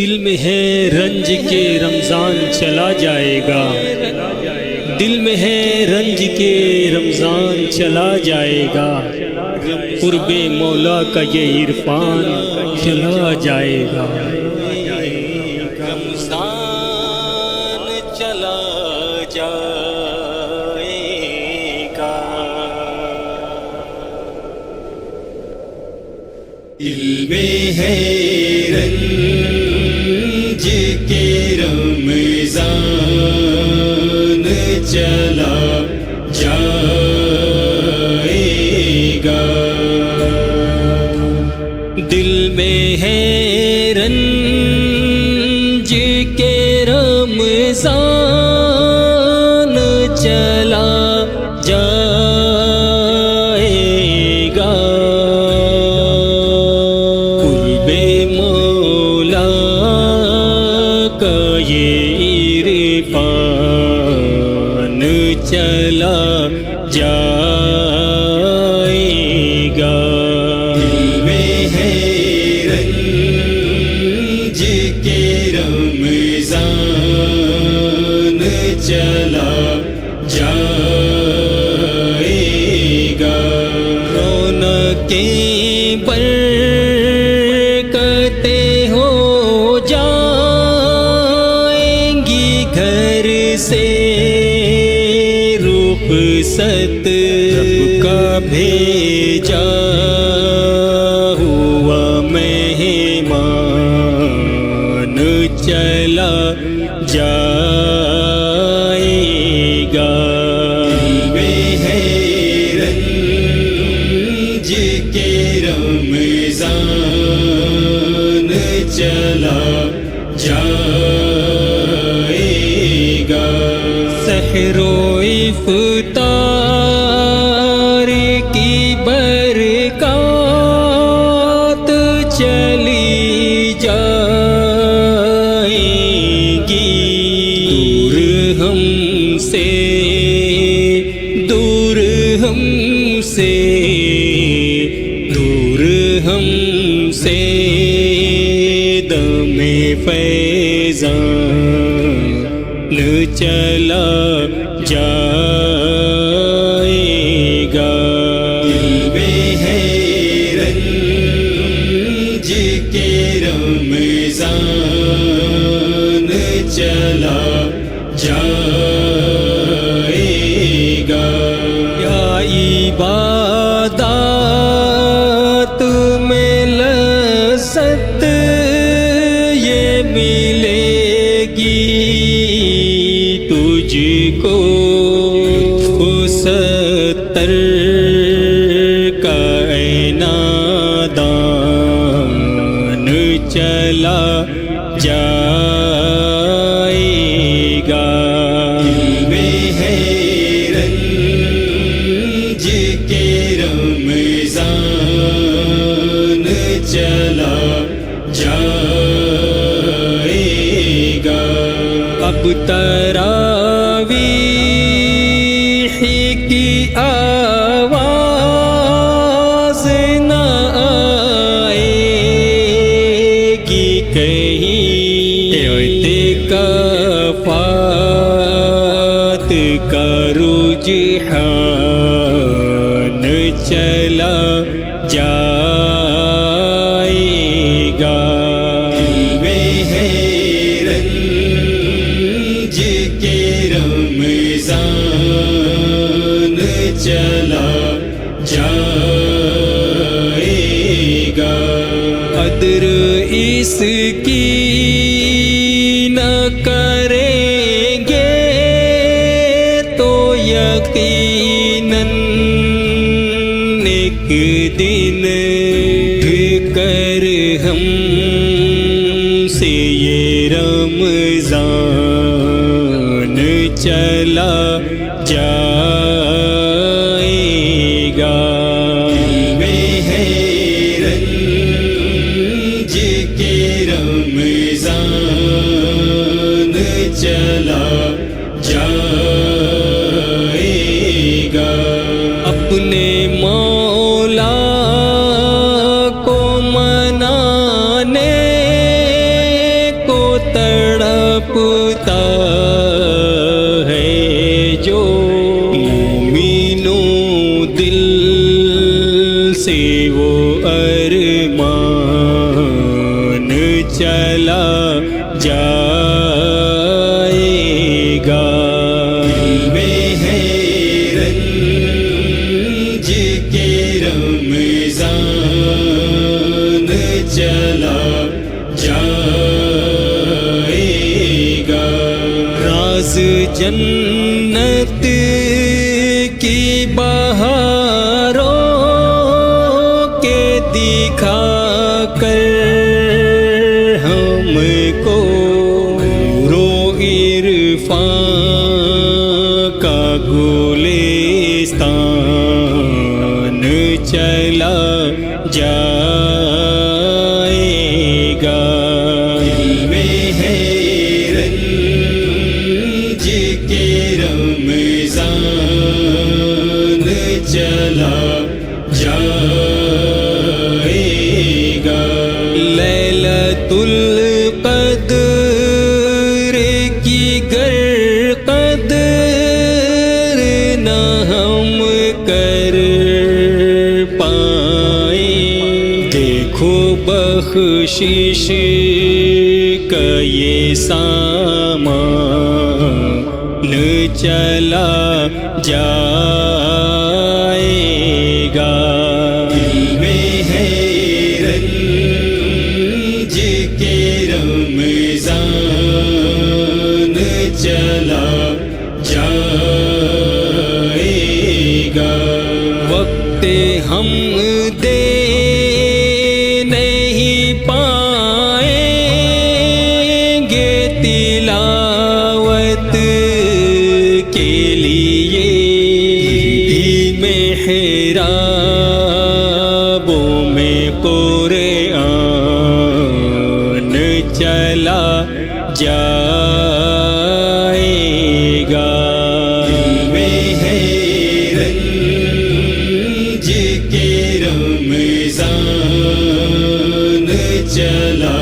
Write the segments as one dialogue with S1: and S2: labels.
S1: دل میں ہے رنج کے رمضان چلا جائے گا، دل میں ہے رنج کے رمضان چلا جائے گا، قرب مولا کا یہ عرفان چلا جائے گا، رمضان چلا جائے گا۔ دل میں ہے رنج کے رمضان چلا جائے گا، دل میں ہے رنج کے رمضان چلا جائے گا، قرب مولا کا یہ عرفان چلا جائے گا، دل میں ہے رنج کے رمضان چلا جائے گا، رونقیں برکتیں ہو جائیں گی گھر سے، رخصت رب کا بھیجا ہوا مہمان چلا جائے گا، دل میں ہے رنج کے رمضان چلا جائے گا، سحر و افطار کی برکات چلی جائے گی، دور ہم سے دور ہم سے دور ہم سے دم فیضان چلا جائے گا، دل میں ہے رنج کے رمضان چلا جائے گا، یا عبادات میں لذت یہ ملے گی تجھ کو، ستر کا نادان چلا جائے گا، دل میں ہے رنج کے رمضان چلا جائے گا، اب تراویح کی آواز نہ آئے گی کہیں، اعتکافات کا رجحان چلا جائے گا، دل میں ہے رنج کے رمضان چلا جائے گا، قدر اس کی نہ کریں گے تو یقیناً ایک دن کر ہم سے یہ رمضان چلا جائے گا، دل میں ہے رنج کے رمضان چلا جائے گا، اپنے مولا کو منانے چلا جائے گا دل میں ہے رنج کے رمضان چلا جائے گا راز جنت کی بہاروں کے دکھا کر ہم کو رو عرفان کا گلستان چلا جائے گا دل میں ہے رنج کے رمضان چلا جائے گا لیلۃ القدر کی گر قدر نہ ہم کر پائیں دیکھو بخشش کا یہ سامان چلا جائے گا دل میں ہے رنج کے رمضان چلا جائے گا وقت ہم دے نہیں پائیں گے تلاوت کے لیے محرابوں میں قرآن چلا جائے گا دل میں ہے رنج کے رمضان چلا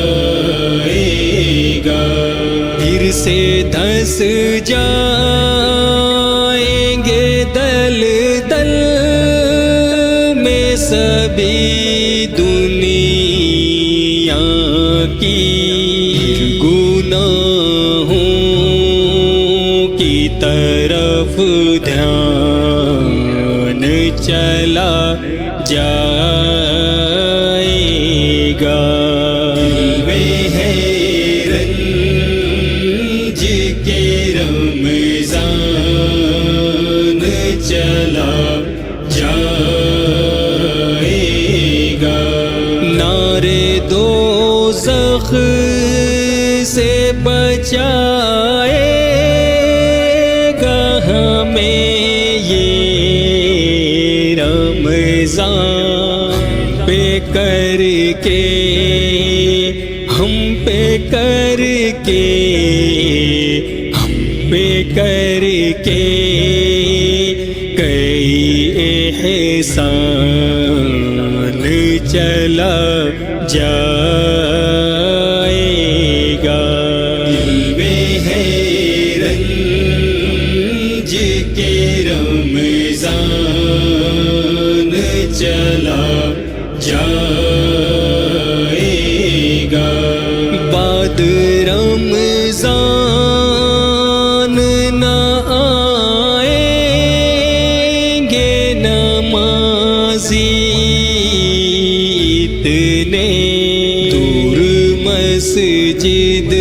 S1: جائے گا پھر سے دھس جائیں گے دل دل میں سبھی دنیا کی گناہوں کی طرف دھیان چلا جائے گا دل میں ہے رنج کے رمضان چلا جائے گا نعرے دوزخ سے بچائے گا ہمیں یہ رمضان پہ کر کے ہم پہ کر کے ہم پہ کر کے کئی احسان چلا جائے گا دل میں ہے رنج کے رمضان چلا جائے گا بعد رمضان نہ آئیں گے نمازی اتنے دور مسجد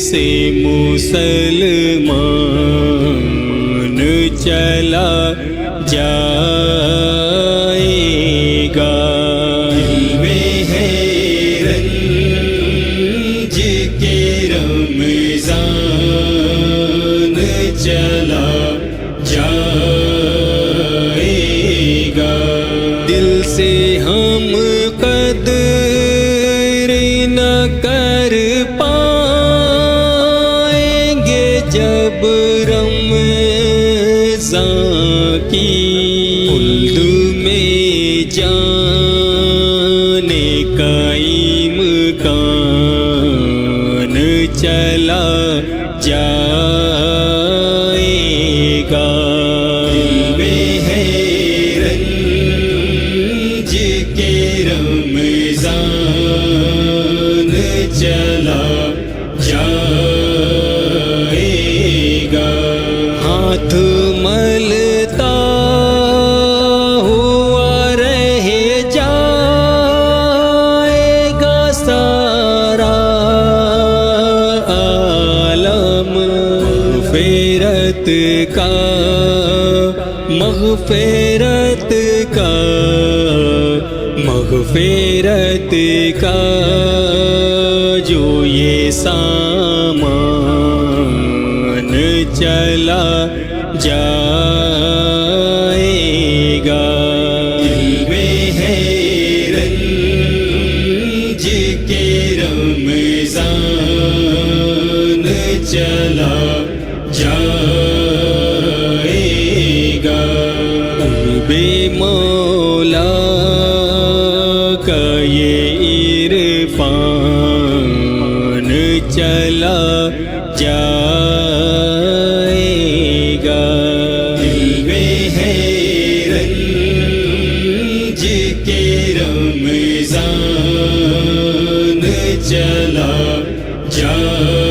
S1: سے مسلمان چلا جائے گا دل میں ہے رنج کے رمضان چلا جائے گا دل سے ہم قدر نہ کر پائیں گے جب رمضان کی خلد میں جانے کا امکان چلا جائے گا دل میں ہے رنج کے رمضان مغفرت کا مغفرت کا مغفرت کا جو یہ سامان چلا جائے گا دل میں ہے رنج کے رمضان چلا جائے گا بے مولا کا یہ عرفان چلا جائے گا دل میں ہے رنج کے رمضان چلا جائے